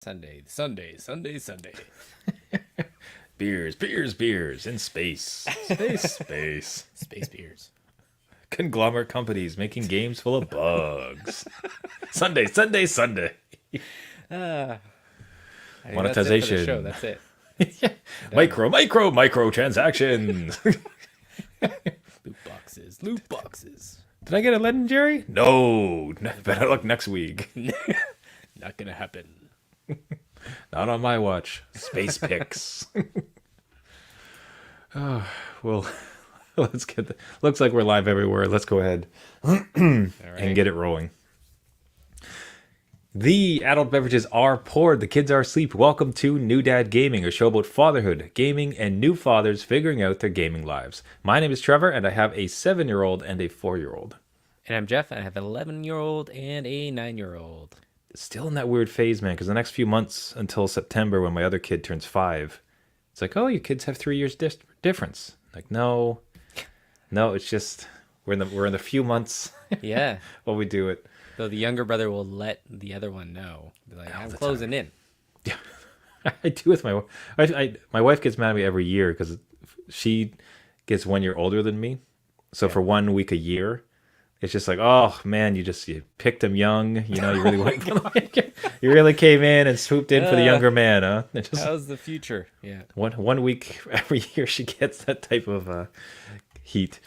Sunday. Beers in space. Space. Space beers. Conglomerate companies making games full of bugs. Sunday. I think that's it for the show. Monetization. That's it. Done. Micro transactions. Loot boxes. Did I get a legendary? No. Better luck next week. Not gonna happen. Not on my watch. Space picks. Oh, well, let's get looks like we're live everywhere. Let's go ahead All right. and get it rolling. The adult beverages are poured. The kids are asleep. Welcome to New Dad Gaming, a show about fatherhood, gaming, and new fathers figuring out their gaming lives. My name is Trevor, and I have a 7-year-old and a 4-year-old. And I'm Jeff. And I have an 11-year-old and a 9-year-old. Still in that weird phase, man, because the next few months until September when my other kid turns 5, it's like, oh, you kids have 3 years difference. Like, no, it's just we're in the few months. Yeah. while we do it. Though the younger brother will let the other one know. Be like, I'm closing in. Yeah, I do with my wife. My wife gets mad at me every year because she gets 1 year older than me. So for 1 week a year, it's just like, oh man, you picked him young. You know, you really went, you really came in and swooped in for the younger man, huh? How's the future? Yeah. One week every year she gets that type of heat.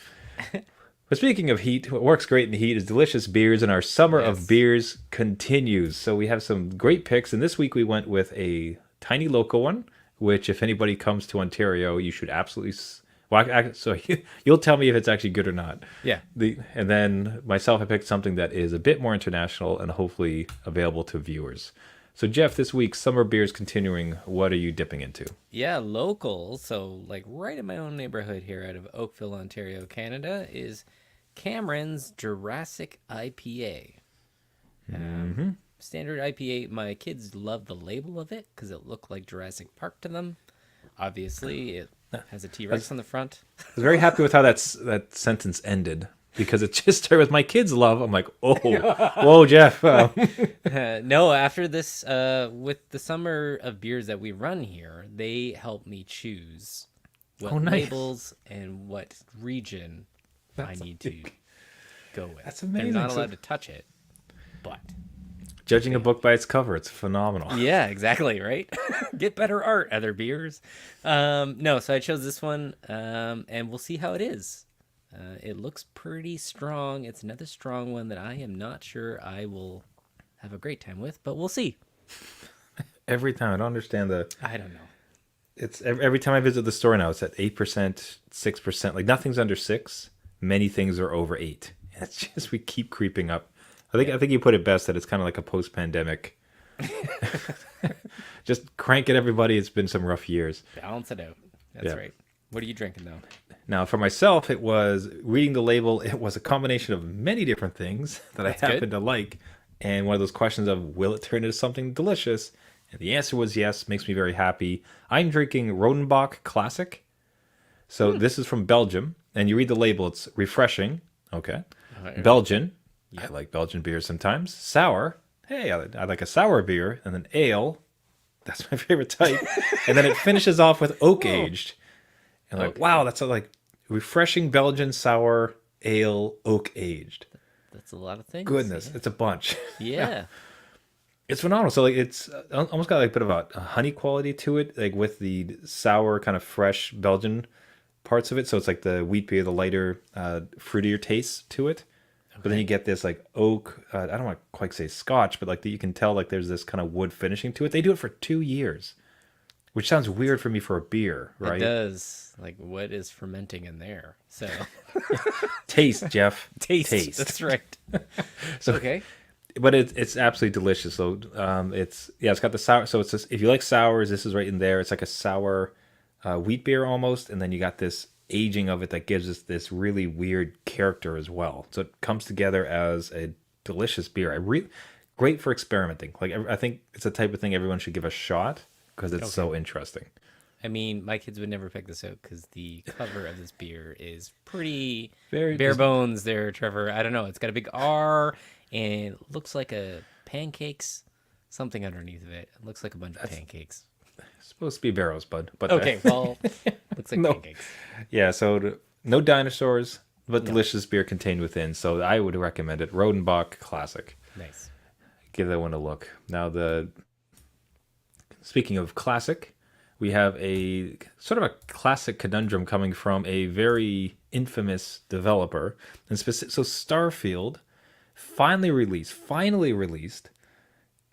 But speaking of heat, what works great in the heat is delicious beers, and our summer of beers continues. So we have some great picks, and this week we went with a tiny local one, which if anybody comes to Ontario, you should absolutely... so you'll tell me if it's actually good or not. Yeah. And then myself, I picked something that is a bit more international and hopefully available to viewers. So Jeff, this week, summer beers continuing. What are you dipping into? Yeah, local. So like right in my own neighborhood here out of Oakville, Ontario, Canada is Cameron's Jurassic IPA. Standard IPA. My kids love the label of it because it looked like Jurassic Park to them. Obviously, it has a T-Rex on the front. I was very happy with how that sentence ended because it just started with my kids love. I'm like, oh, whoa, Jeff. No, after this, with the summer of beers that we run here, they help me choose what labels and what region I need to go with. That's amazing. They're not allowed to touch it, but judging a book by its cover, it's phenomenal. yeah, exactly, right? Get better art, other beers. No, so I chose this one, and we'll see how it is. It looks pretty strong. It's another strong one that I am not sure I will have a great time with, but we'll see. Every time, I don't understand I don't know. It's every time I visit the store now, it's at 8%, 6%. Like nothing's under 6. Many things are over 8. And it's just we keep creeping up. I think you put it best that it's kind of like a post-pandemic. Just crank it, everybody. It's been some rough years. Balance it out. That's right. What are you drinking though? Now, for myself, it was reading the label. It was a combination of many different things that I happen to like. And one of those questions of, will it turn into something delicious? And the answer was yes. Makes me very happy. I'm drinking Rodenbach Classic. So this is from Belgium. And you read the label. It's refreshing. Okay. Belgian. Yep. I like Belgian beer sometimes. Sour. Hey, I like a sour beer. And then ale. That's my favorite type. And then it finishes off with oak aged. And like, wow, that's a refreshing Belgian sour ale oak aged. That's a lot of things. Goodness, it's a bunch. Yeah. It's phenomenal. So like it's almost got like a bit of a honey quality to it, like with the sour kind of fresh Belgian parts of it. So it's like the wheat beer, the lighter, fruitier taste to it. But then you get this like oak, I don't want to quite say Scotch, but like you can tell like there's this kind of wood finishing to it. They do it for 2 years, which sounds weird for me for a beer, right? It does. Like what is fermenting in there? So taste, Jeff. Taste. That's right. So, okay. But it's absolutely delicious. So it's got the sour. So it's just, if you like sours, this is right in there. It's like a sour wheat beer almost, and then you got this aging of it that gives us this really weird character as well. So it comes together as a delicious beer. Great for experimenting. Like I think it's the type of thing everyone should give a shot because it's so interesting. I mean, my kids would never pick this out because the cover of this beer is pretty Very bare bones there, Trevor. I don't know. It's got a big R and it looks like a pancakes something underneath of it. It looks like a bunch of pancakes. It's supposed to be barrels, bud. But Okay, well, looks like no. pancakes. Yeah, so no dinosaurs, but delicious beer contained within. So I would recommend it. Rodenbach Classic. Nice. Give that one a look. Now, speaking of classic, we have a sort of a classic conundrum coming from a very infamous developer. And so Starfield finally released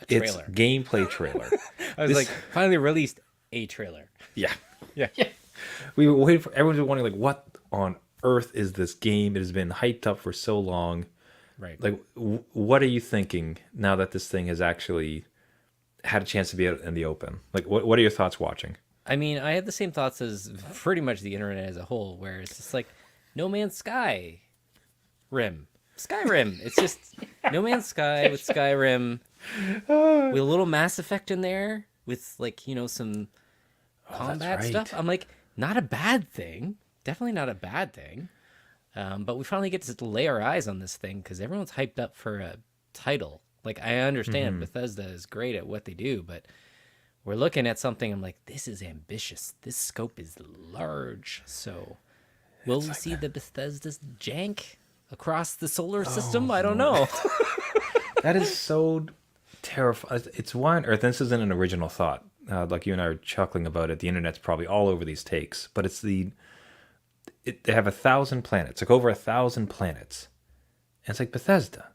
its trailer. gameplay trailer. I was like, finally released a trailer. Yeah. Yeah. We were waiting for everyone's wondering like, what on earth is this game? It has been hyped up for so long. Right. Like, what are you thinking now that this thing has actually had a chance to be out in the open? Like, what are your thoughts watching? I mean, I had the same thoughts as pretty much the internet as a whole, where it's just like No Man's Sky Rim. Skyrim. It's just No Man's Sky with Skyrim with a little Mass Effect in there with like, some combat stuff. I'm like, not a bad thing. Definitely not a bad thing. But we finally get to lay our eyes on this thing because everyone's hyped up for a title. Like, I understand Bethesda is great at what they do, but we're looking at something. I'm like, this is ambitious. This scope is large. So will we see the Bethesda's jank across the solar system? I don't know. That is so terrifying. It's one, or this isn't an original thought. Like you and I are chuckling about it. The internet's probably all over these takes, but it's they have 1,000 planets, like over 1,000 planets. And it's like Bethesda,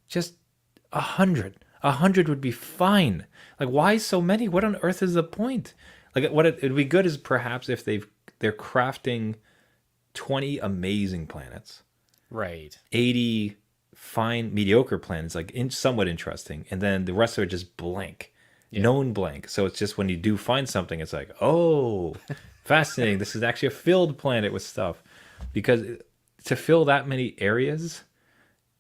just 100. 100 would be fine. Like, why so many? What on earth is the point? Like, what it'd be good is perhaps if they're crafting 20 amazing planets, Right. 80 fine mediocre planets, like somewhat interesting, and then the rest are just blank, known blank. So it's just when you do find something, it's like, oh, fascinating. This is actually a filled planet with stuff, because to fill that many areas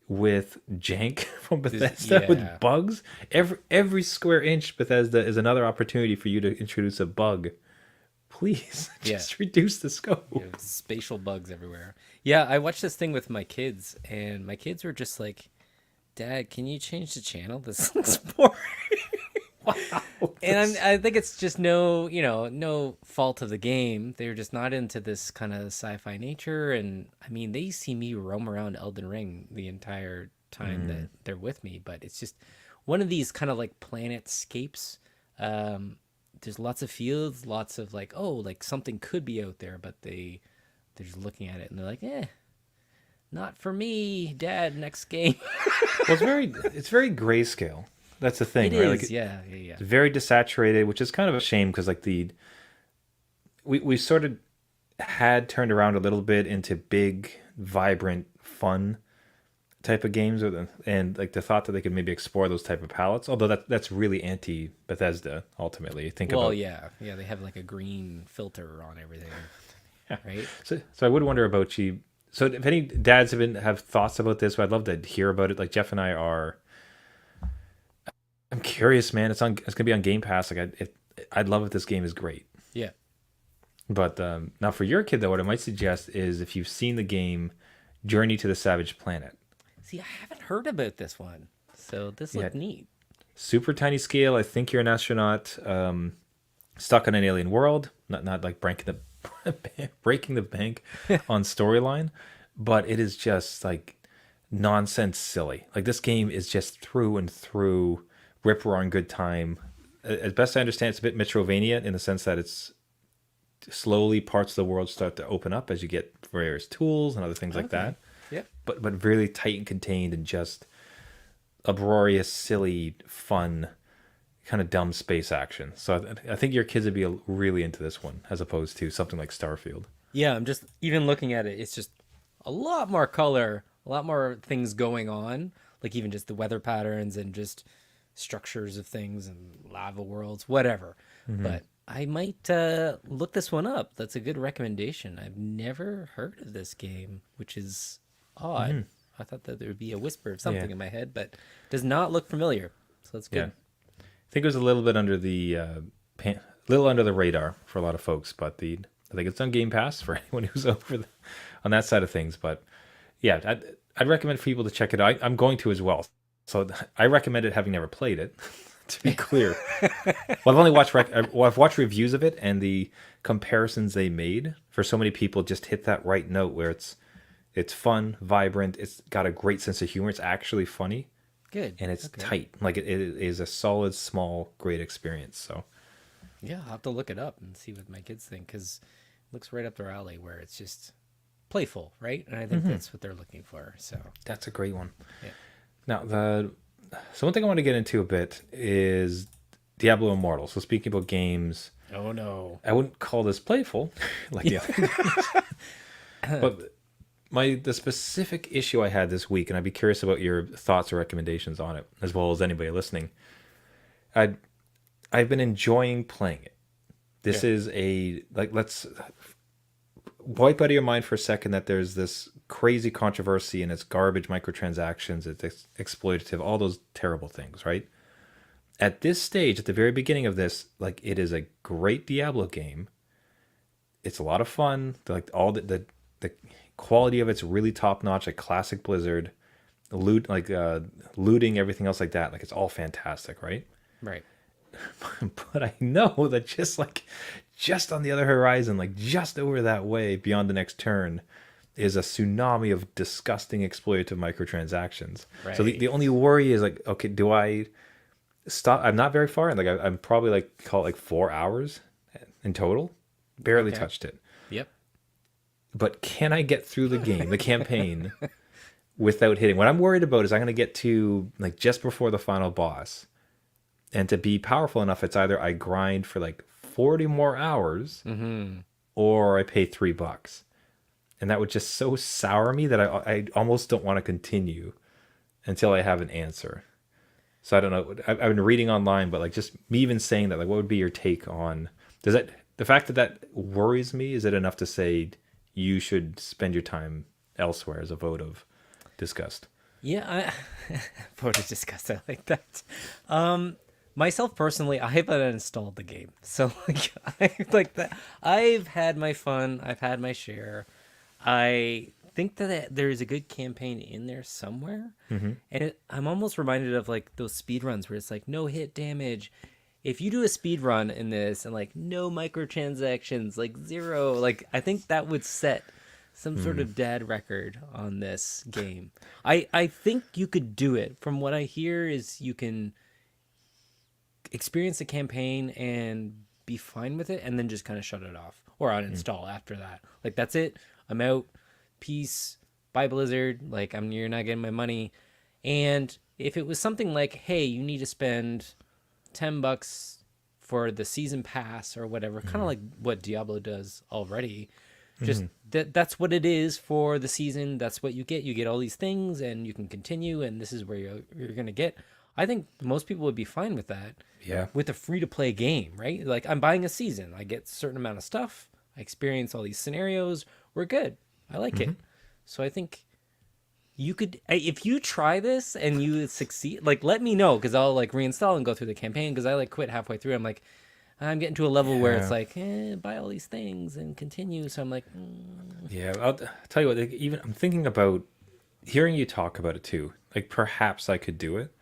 with jank from Bethesda with bugs, every square inch Bethesda is another opportunity for you to introduce a bug. Please just reduce the scope. Spatial bugs everywhere. Yeah, I watched this thing with my kids, and my kids were just like, Dad, can you change the channel? This looks boring. Wow. And I think it's just no fault of the game. They're just not into this kind of sci-fi nature. And I mean, they see me roam around Elden Ring the entire time that they're with me, but it's just one of these kind of like planetscapes. There's lots of fields, lots of like, oh, like something could be out there, but they're just looking at it and they're like, not for me, Dad, next game. Well, it's very grayscale. That's the thing, It right? is, Like, yeah. it's very desaturated, which is kind of a shame because like we sort of had turned around a little bit into big, vibrant, fun type of games, and like the thought that they could maybe explore those type of palettes. Although that's really anti Bethesda ultimately. They have like a green filter on everything, right? So I would wonder about you. So if any dads have thoughts about this, I'd love to hear about it. Like Jeff and I are. I'm curious, man. It's gonna be on Game Pass. Like I'd love if this game is great. Yeah. But now for your kid though, what I might suggest is if you've seen the game Journey to the Savage Planet. See, I haven't heard about this one, so this looked neat. Super tiny scale. I think you're an astronaut stuck in an alien world. Not like breaking the bank on storyline, but it is just like nonsense silly. Like this game is just through and through rip roaring good time. As best I understand, it's a bit Metrovania in the sense that it's slowly parts of the world start to open up as you get various tools and other things like that. Yeah. But really tight and contained and just uproarious, silly, fun, kind of dumb space action. So I think your kids would be really into this one as opposed to something like Starfield. Yeah, I'm just even looking at it. It's just a lot more color, a lot more things going on, like even just the weather patterns and just structures of things and lava worlds, whatever. But I might look this one up. That's a good recommendation. I've never heard of this game, which is odd. I thought that there would be a whisper of something in my head, but does not look familiar. So that's good. Yeah. I think it was a little bit under the radar for a lot of folks, but I think it's on Game Pass for anyone who's over on that side of things. But yeah, I'd recommend for people to check it out. I'm going to as well. So I recommend it having never played it. to be clear. Well, I've watched reviews of it, and the comparisons they made for so many people just hit that right note where it's fun, vibrant, it's got a great sense of humor, it's actually funny. Good. And it's tight. Like it is a solid, small, great experience. So yeah, I'll have to look it up and see what my kids think, because it looks right up their alley where it's just playful, right? And I think that's what they're looking for. So that's a great one. Yeah. Now, so one thing I want to get into a bit is Diablo Immortals. So speaking about games, oh no, I wouldn't call this playful, like the other. But the specific issue I had this week, and I'd be curious about your thoughts or recommendations on it, as well as anybody listening. I've been enjoying playing it. This is let's wipe out of your mind for a second that there's this crazy controversy and it's garbage microtransactions, it's exploitative, all those terrible things, right? At this stage, at the very beginning of this, like, it is a great Diablo game. It's a lot of fun. Like, all the quality of it's really top notch, like classic Blizzard. Looting, everything else like that. Like, it's all fantastic, right? Right. But I know that just on the other horizon, like just over that way beyond the next turn, is a tsunami of disgusting exploitative microtransactions. Right. So the only worry is like, okay, do I stop? I'm not very far in. Like I'm probably like, call it like 4 hours in total. Barely touched it. Yep. But can I get through the game, the campaign, without hitting? What I'm worried about is I'm going to get to like just before the final boss. And to be powerful enough, it's either I grind for like 40 more hours or I pay $3. And that would just so sour me that I almost don't want to continue until I have an answer. So I don't know. I've been reading online, but like just me even saying that, like, what would be your take on, the fact that worries me, is it enough to say you should spend your time elsewhere as a vote of disgust? Yeah, vote of disgust. I like that. Myself personally, I haven't installed the game, so like that. I've had my fun. I've had my share. I think that there is a good campaign in there somewhere, and I'm almost reminded of like those speed runs where it's like no hit damage. If you do a speed run in this and like no microtransactions, like 0, like I think that would set some sort of dead record on this game. I think you could do it. From what I hear is you can experience the campaign and be fine with it and then just kind of shut it off or uninstall after that. Like, that's it. I'm out. Peace. Bye, Blizzard. Like, you're not getting my money. And if it was something like, hey, you need to spend $10 for the season pass or whatever, kind of like what Diablo does already, just that's what it is for the season. That's what you get. You get all these things and you can continue, and this is where you're going to get. I think most people would be fine with that. Yeah. With a free-to-play game, right? Like, I'm buying a season. I get a certain amount of stuff. I experience all these scenarios. We're good. I like it. So I think you could, if you try this and you succeed, like, let me know, because I'll like reinstall and go through the campaign, because I like quit halfway through. I'm like, I'm getting to a level where it's like, buy all these things and continue. So I'm like, Yeah, I'll tell you what, like, even I'm thinking about hearing you talk about it too. Like, perhaps I could do it.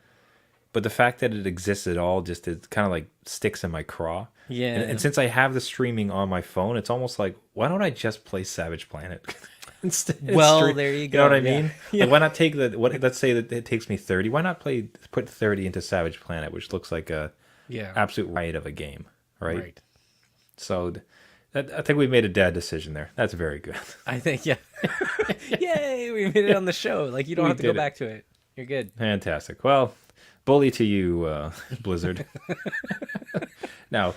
But the fact that it exists at all, just it kind of like sticks in my craw. Yeah. And since I have the streaming on my phone, it's almost like, why don't I just play Savage Planet instead? Well, there you go. You know what I mean? Yeah. Like, why not take let's say that it takes me 30. Why not put 30 into Savage Planet, which looks like a absolute riot of a game, right? So I think we made a dad decision there. That's very good. I think, yeah. Yay, we made it on the show. Like, you don't have to go back to it. You're good. Fantastic. Well, bully to you, Blizzard. Now,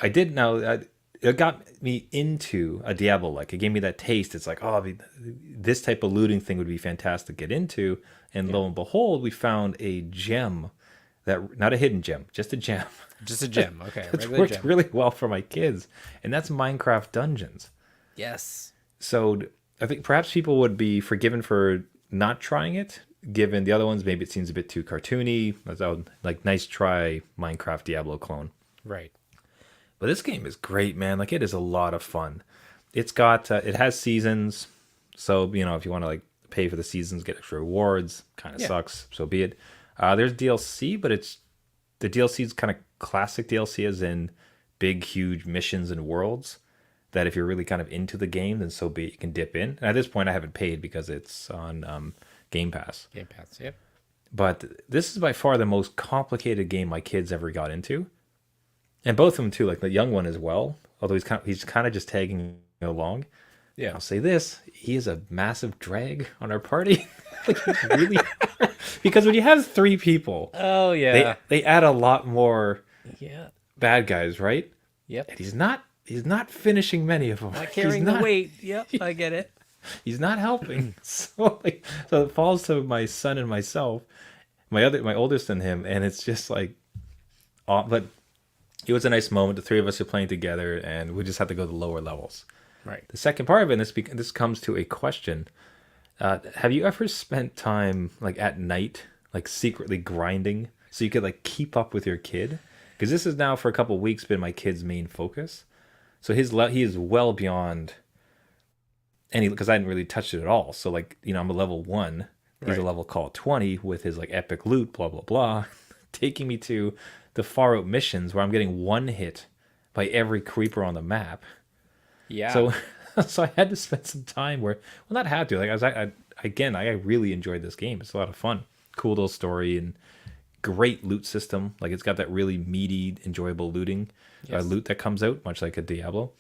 it got me into a Diablo. Like, it gave me that taste. It's like, this type of looting thing would be fantastic to get into. And lo and behold, we found a gem not a hidden gem, just a gem. Just a gem. Okay. It's worked really well for my kids. And that's Minecraft Dungeons. Yes. So I think perhaps people would be forgiven for not trying it, given the other ones, maybe it seems a bit too cartoony. Like, nice try, Minecraft Diablo clone. Right. But this game is great, man. Like, it is a lot of fun. It's got, it has seasons. So, if you want to like pay for the seasons, get extra rewards, kind of sucks. So be it. There's DLC, but the DLC is kind of classic DLC, as in big, huge missions and worlds. That if you're really kind of into the game, then so be it. You can dip in. And at this point, I haven't paid because it's on Game Pass. Game Pass, yep. But this is by far the most complicated game my kids ever got into, and both of them too. Like the young one as well, although he's kind of just tagging along. Yeah, I'll say this: he is a massive drag on our party. Like he's really hard. Because when you have 3 people, oh yeah, they add a lot more yeah bad guys, right? Yep. And he's not finishing many of them. Not carrying the weight. Yep, I get it. He's not helping. So it falls to my son and myself, my oldest and him, and it's just like, but it was a nice moment. The 3 of us are playing together, and we just have to go to lower levels. Right. The second part of it, and this comes to a question. Have you ever spent time like at night, like secretly grinding so you could like keep up with your kid? Because this is now for a couple of weeks been my kid's main focus. So he is well beyond any, because I hadn't really touched it at all. So like, I'm a level 1. He's Right. a level call 20 with his like epic loot, blah blah blah, taking me to the far out missions where I'm getting one hit by every creeper on the map. Yeah. So I had to spend some time where, well, not had to. Like I really enjoyed this game. It's a lot of fun, cool little story, and great loot system. Like it's got that really meaty, enjoyable looting loot that comes out, much like a Diablo.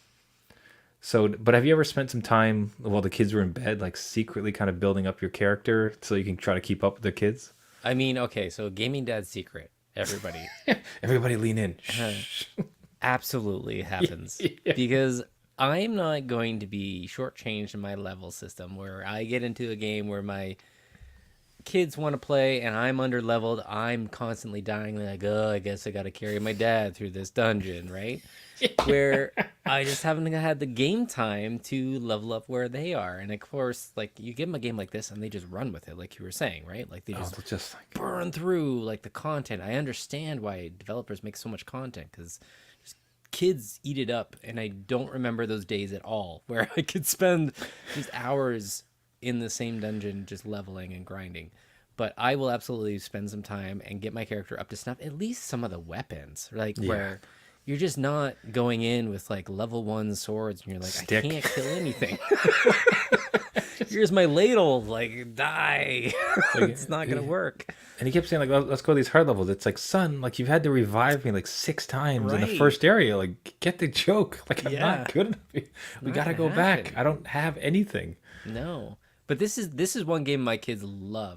So, but have you ever spent some time while the kids were in bed, like secretly kind of building up your character so you can try to keep up with the kids? I mean, okay, so gaming dad's secret. Everybody. Everybody lean in. Absolutely happens. Yeah. Because I'm not going to be shortchanged in my level system where I get into a game where my kids want to play and I'm under leveled. I'm constantly dying, like, oh, I guess I got to carry my dad through this dungeon, right? Where I just haven't had the game time to level up where they are. And of course, like, you give them a game like this and they just run with it, like you were saying, right? Like they just like burn through like the content. I understand why developers make so much content, because kids eat it up, and I don't remember those days at all where I could spend just hours in the same dungeon just leveling and grinding. But I will absolutely spend some time and get my character up to snuff, at least some of the weapons, like where you're just not going in with like level 1 swords and you're like, Stick. I can't kill anything. Here's my ladle, like, die. It's not gonna work. And he kept saying, like, let's go to these hard levels. It's like, son, like, you've had to revive me like 6 times in the Right. first area. Like, get the joke. Like, I'm Yeah. not good enough. We Not gotta go gonna back. happen. I don't have anything. No, but this is one game my kids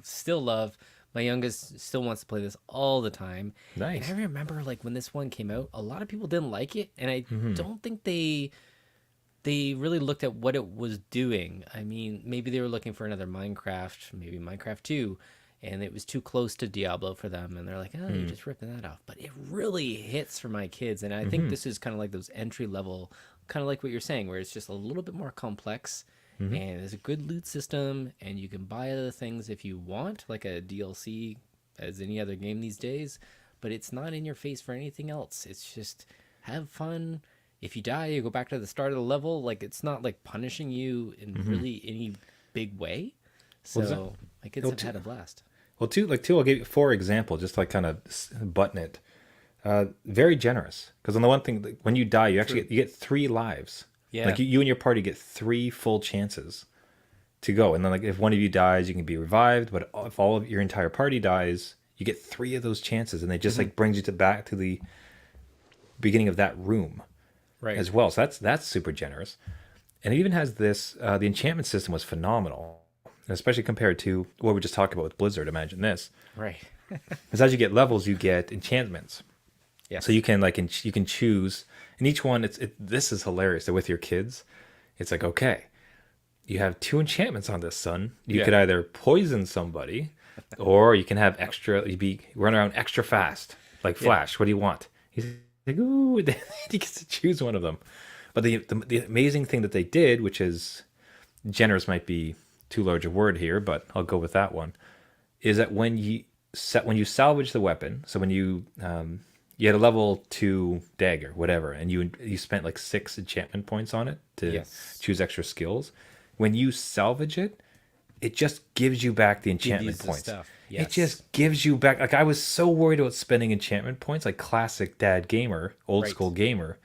still love. My youngest still wants to play this all the time. Nice. And I remember like when this one came out, a lot of people didn't like it, and I don't think they really looked at what it was doing. I mean, maybe they were looking for another Minecraft, maybe Minecraft 2, and it was too close to Diablo for them, and they're like, oh, you're just ripping that off. But it really hits for my kids, and I think this is kind of like those entry level, kind of like what you're saying, where it's just a little bit more complex. And there's a good loot system, and you can buy other things if you want, like a DLC, as any other game these days. But it's not in your face for anything else. It's just have fun. If you die, you go back to the start of the level. Like, it's not like punishing you in really any big way. So my kids have had a blast. Well, I'll give you 4 examples, just like kind of button it. Very generous, because on the one thing, like, when you die, you actually get 3 lives. Yeah. Like you and your party get 3 full chances to go, and then like if one of you dies, you can be revived. But if all of your entire party dies, you get 3 of those chances, and it just like brings you back to the beginning of that room, Right. as well. So that's super generous, and it even has this. The enchantment system was phenomenal, and especially compared to what we just talked about with Blizzard. Imagine this. Right. Because as you get levels, you get enchantments. Yeah. So you can you can choose, and each one this is hilarious. That with your kids, it's like, okay, you have 2 enchantments on this, son. You could either poison somebody, or you can have extra. You run around extra fast, like Flash. What do you want? He's like, ooh, he gets to choose one of them. But the amazing thing that they did, which is generous, might be too large a word here, but I'll go with that one, is that when you salvage the weapon, so when you had a level 2 dagger, whatever, and you spent like 6 enchantment points on it to choose extra skills. When you salvage it, it just gives you back the enchantment the points. stuff. It Yes. just gives you back. Like I was so worried about spending enchantment points, like classic dad gamer, old Right. school gamer.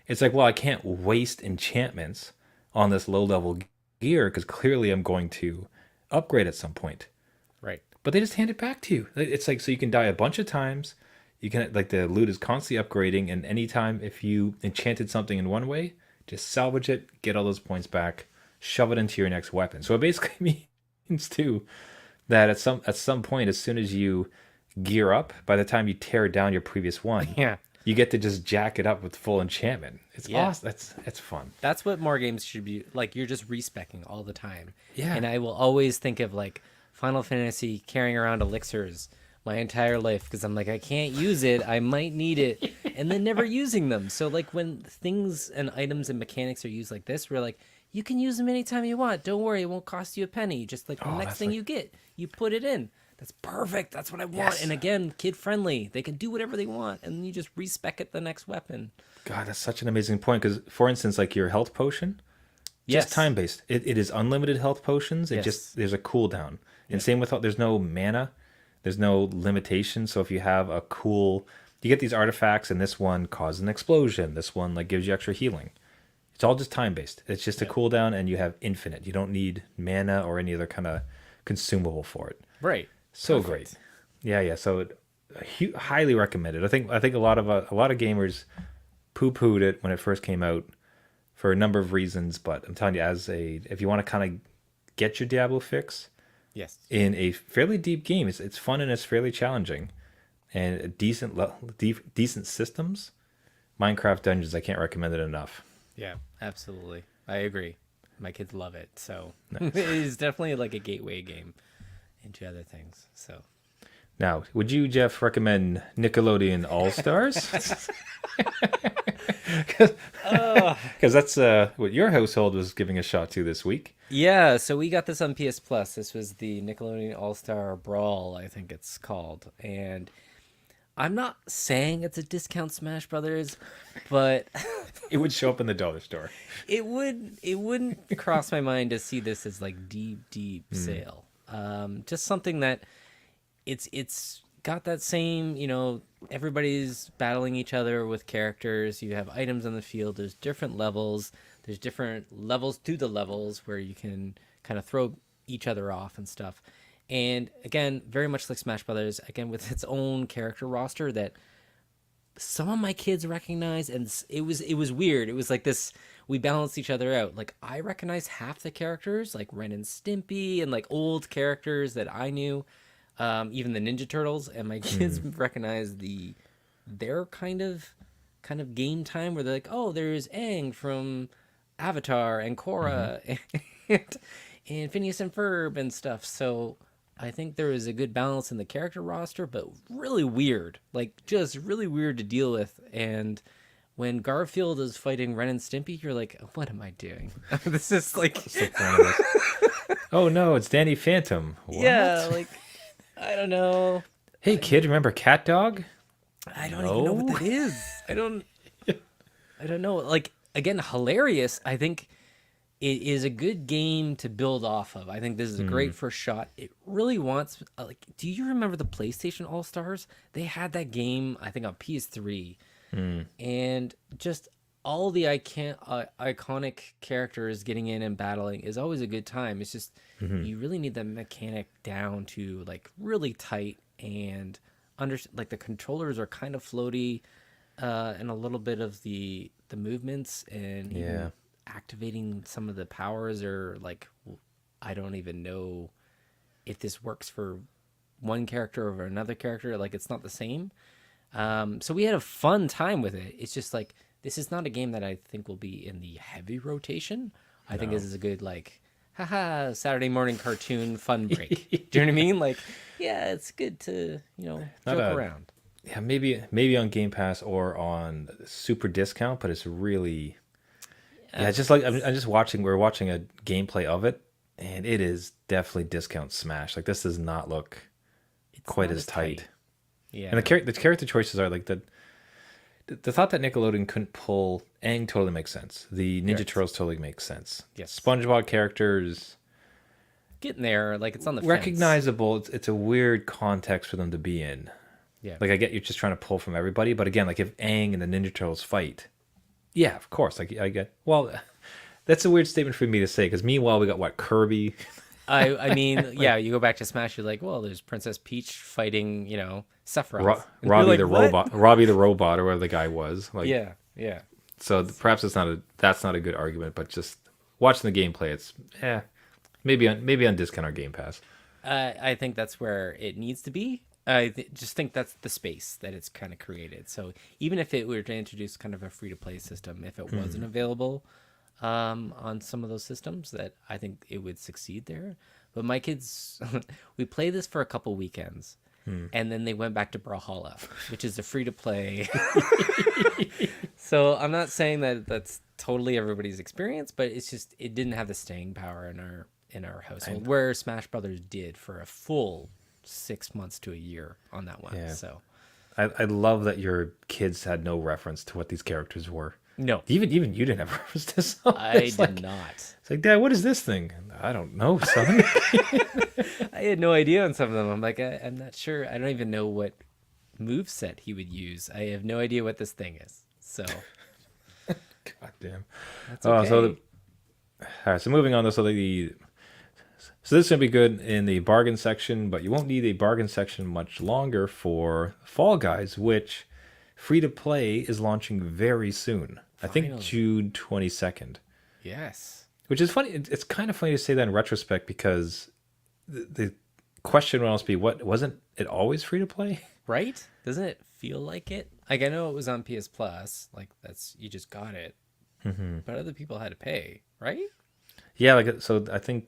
It's like, well, I can't waste enchantments on this low level gear because clearly I'm going to upgrade at some point. Right. But they just hand it back to you. It's like, so you can die a bunch of times. You can, like, the loot is constantly upgrading, and anytime if you enchanted something in one way, just salvage it, get all those points back, shove it into your next weapon. So it basically means too that at some point, as soon as you gear up, by the time you tear down your previous one, Yeah. you get to just jack it up with full enchantment. It's awesome. It's fun. That's what more games should be like. You're just respecing all the time. Yeah. And I will always think of like Final Fantasy carrying around elixirs my entire life because I'm like, I can't use it. I might need it. And then never using them. So like when things and items and mechanics are used like this, we're like, you can use them anytime you want. Don't worry, it won't cost you a penny. Just like the next thing you get, you put it in. That's perfect. That's what I want. Yes. And again, kid friendly. They can do whatever they want, and then you just respec it the next weapon. God, that's such an amazing point. Because, for instance, like your health potion, just time based. It is unlimited health potions. It just there's a cooldown. And same with there's no mana, there's no limitation. So if you have a cool, you get these artifacts, and this one causes an explosion. This one like gives you extra healing. It's all just time based. It's just a cooldown, and you have infinite. You don't need mana or any other kind of consumable for it. Right. So great. Yeah. So highly recommended. I think a lot of gamers poo-pooed it when it first came out for a number of reasons, but I'm telling you, if you want to kind of get your Diablo fix, Yes. in a fairly deep game, it's fun and it's fairly challenging, and decent systems. Minecraft Dungeons, I can't recommend it enough. Yeah, absolutely. I agree. My kids love it, so it is definitely like a gateway game into other things. So now, would you, Jeff, recommend Nickelodeon All Stars? Because that's what your household was giving a shot to this week. yeah, so we got this on PS Plus. This was the Nickelodeon All Star Brawl, I think it's called, and I'm not saying it's a discount Smash Brothers, but It would show up in the dollar store. it wouldn't cross my mind to see this as like deep sale. Just something that it's got that same, everybody's battling each other with characters. You have items on the field. There's different levels. There's different levels to the levels where you can kind of throw each other off and stuff. And again, very much like Smash Brothers, again with its own character roster that some of my kids recognize, and it was weird. It was like this. We balanced each other out. Like I recognize half the characters, like Ren and Stimpy, and like old characters that I knew, even the Ninja Turtles, and my kids recognize their kind of game time where they're like, oh, there's Aang from Avatar and Korra and Phineas and Ferb and stuff. So I think there is a good balance in the character roster, but really weird, like just really weird to deal with. And when Garfield is fighting Ren and Stimpy, you're like, what am I doing? This is like, Oh no, it's Danny Phantom. What? yeah, like, I don't know. Hey kid, remember Cat Dog? I don't even know what that is. I don't know. Like, again, hilarious. I think it is a good game to build off of. I think this is a great first shot. It really wants, like, do you remember the PlayStation All-Stars? They had that game, I think, on PS3. And just all the iconic characters getting in and battling is always a good time. It's just, you really need the mechanic down to, like, really tight, and like the controllers are kind of floaty, and a little bit of the movements and even activating some of the powers are like, I don't even know if this works for one character over another character. Like it's not the same. So we had a fun time with it. It's just like, this is not a game that I think will be in the heavy rotation. I think this is a good, like, haha, Saturday morning cartoon fun break. Do you know what I mean? Like, yeah, it's good to, joke around. Yeah, maybe on Game Pass or on super discount, but it's really, it's just like I'm just watching. We're watching a gameplay of it, and it is definitely discount Smash. Like this does not look quite as tight. Yeah, and the character choices are like the thought that Nickelodeon couldn't pull Aang totally makes sense. The Ninja Turtles totally makes sense. Yes. SpongeBob characters, getting there. Like it's on the recognizable. It's a weird context for them to be in. Yeah. Like I get you're just trying to pull from everybody, but again, like if Aang and the Ninja Turtles fight, yeah, of course. Like I get. Well, that's a weird statement for me to say because meanwhile we got what Kirby. I mean, yeah, you go back to Smash, you're like, well, there's Princess Peach fighting, Sephiroth. Robbie like, the what? robot, Robbie the robot, or whatever the guy was. Like, Yeah. So perhaps that's not a good argument, but just watching the gameplay, it's maybe on discount or Game Pass. I think that's where it needs to be. Just think that's the space that it's kind of created. So even if it were to introduce kind of a free to play system, if it wasn't available on some of those systems, that I think it would succeed there. But my kids, we played this for a couple weekends, and then they went back to Brawlhalla, which is a free to play. So I'm not saying that that's totally everybody's experience, but it's just it didn't have the staying power in our household where Smash Brothers did for a full 6 months to a year on that one. Yeah. So I love that your kids had no reference to what these characters were. no, Even you didn't have reference to some. I did not. It's like, Dad, what is this thing? I don't know, son. I had no idea on some of them. I'm like, I'm not sure. I don't even know what moveset he would use. I have no idea what this thing is. So God damn. that's okay. All right, so moving on though, so this is gonna be good in the bargain section, but you won't need a bargain section much longer for Fall Guys, which free to play is launching very soon. I think June 22nd. Yes. Which is funny. It's kind of funny to say that in retrospect because the question would almost be, what wasn't it always free to play? Right? Doesn't it feel like it? Like I know it was on PS Plus. Like that's you just got it, but other people had to pay, right? Yeah, like so. I think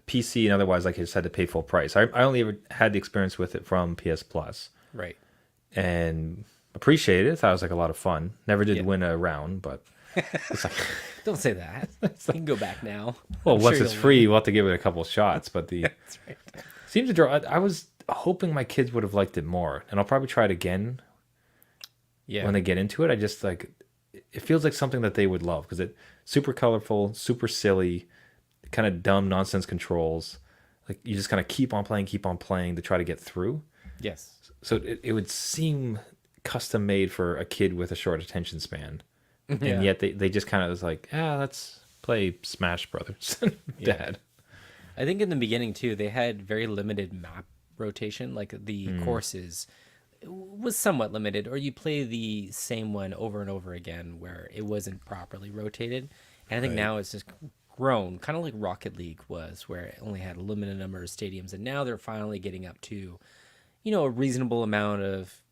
PC and otherwise, like I just had to pay full price. I only ever had the experience with it from PS Plus, Right. and appreciated it. Thought it was like a lot of fun. Never did win a round, but it's like Don't say that. You can go back now. well, I'm once sure it's you'll free, we'll have to give it a couple shots. But the That's right. seems to draw. I was hoping my kids would have liked it more, and I'll probably try it again Yeah. when they get into it. I just like it feels like something that they would love because it's super colorful, super silly, kind of dumb nonsense controls. Like you just kind of keep on playing to try to get through. Yes. So it would seem custom made for a kid with a short attention span, and yet they just kind of was like, let's play Smash Brothers, Dad. I think in the beginning too, they had very limited map rotation. Like the courses was somewhat limited, or you play the same one over and over again where it wasn't properly rotated. And I think now it's just grown, kind of like Rocket League was, where it only had a limited number of stadiums, and now they're finally getting up to, a reasonable amount of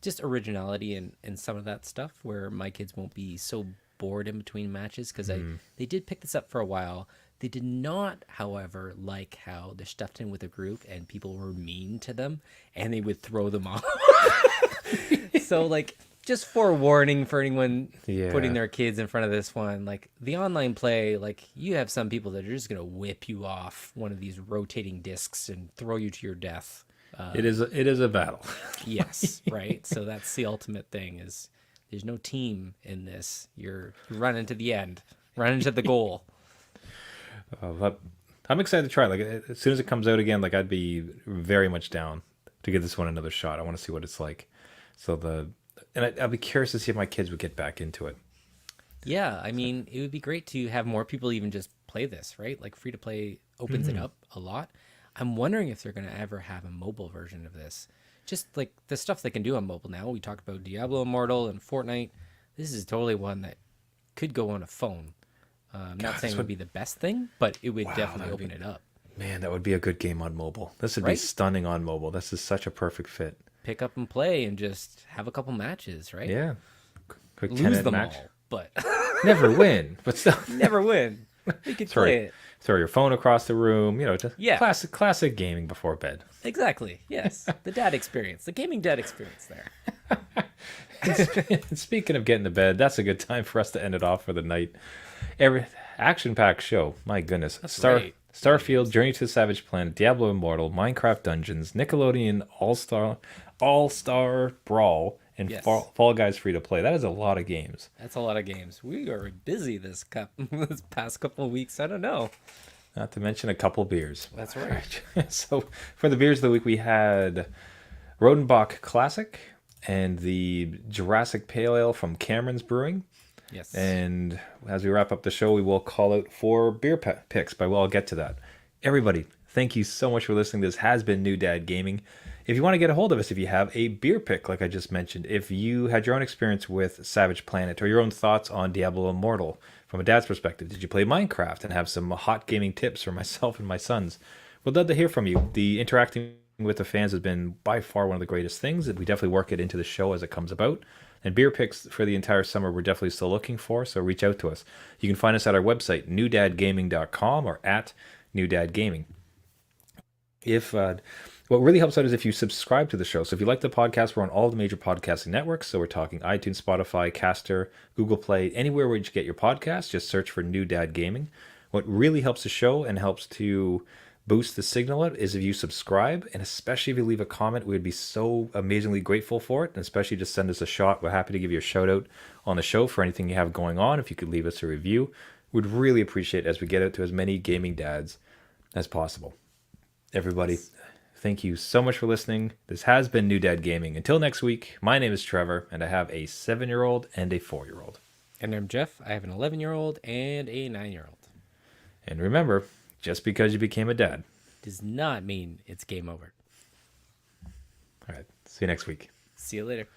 just originality in some of that stuff, where my kids won't be so bored in between matches because they did pick this up for a while. They did not, however, like how they're stuffed in with a group and people were mean to them and they would throw them off. So, like, just forewarning for anyone putting their kids in front of this one, like, the online play, like, you have some people that are just going to whip you off one of these rotating discs and throw you to your death. It is a battle. Yes, right? So that's the ultimate thing is there's no team in this. You're running to the end, running to the goal. I'm excited to try it. Like as soon as it comes out again, like I'd be very much down to give this one another shot. I want to see what it's like. So I'd be curious to see if my kids would get back into it. Yeah, I mean, it would be great to have more people even just play this, right? Like free to play opens it up a lot. I'm wondering if they're going to ever have a mobile version of this. Just like the stuff they can do on mobile now. We talked about Diablo Immortal and Fortnite. This is totally one that could go on a phone. I'm not saying it would be the best thing, but it would definitely open it up. Man, that would be a good game on mobile. This would be stunning on mobile. This is such a perfect fit. Pick up and play and just have a couple matches, right? Yeah. Quick Lose them match. all, but Never win, but still. never win. You could play it. Throw your phone across the room, just classic gaming before bed. Exactly. Yes. The dad experience, the gaming dad experience there. And speaking of getting to bed, that's a good time for us to end it off for the night. Every action-packed show. My goodness. Right. Starfield, Journey to the Savage Planet, Diablo Immortal, Minecraft Dungeons, Nickelodeon All-Star Brawl, and Fall Guys free to play. That is a lot of games. That's a lot of games. We are busy this past couple of weeks. I don't know. Not to mention a couple beers. That's right. So for the beers of the week, we had Rodenbach Classic and the Jurassic Pale Ale from Cameron's Brewing. Yes. And as we wrap up the show, we will call out 4 beer picks, but we'll get to that. Everybody, thank you so much for listening. This has been New Dad Gaming. If you want to get a hold of us, if you have a beer pick, like I just mentioned, if you had your own experience with Savage Planet or your own thoughts on Diablo Immortal from a dad's perspective, did you play Minecraft and have some hot gaming tips for myself and my sons? We'd love to hear from you. The interacting with the fans has been by far one of the greatest things, and we definitely work it into the show as it comes about. And beer picks for the entire summer we're definitely still looking for, so reach out to us. You can find us at our website, newdadgaming.com or at newdadgaming. If what really helps out is if you subscribe to the show. So if you like the podcast, we're on all the major podcasting networks. So we're talking iTunes, Spotify, Caster, Google Play, anywhere where you get your podcasts, just search for New Dad Gaming. What really helps the show and helps to boost the signal out is if you subscribe, and especially if you leave a comment, we would be so amazingly grateful for it. And especially just send us a shot. We're happy to give you a shout out on the show for anything you have going on. If you could leave us a review, we'd really appreciate it as we get out to as many gaming dads as possible. Everybody, thank you so much for listening. This has been New Dad Gaming. Until next week, my name is Trevor, and I have a 7-year-old and a 4-year-old. And I'm Jeff. I have an 11-year-old and a 9-year-old. And remember, just because you became a dad does not mean it's game over. All right. See you next week. See you later.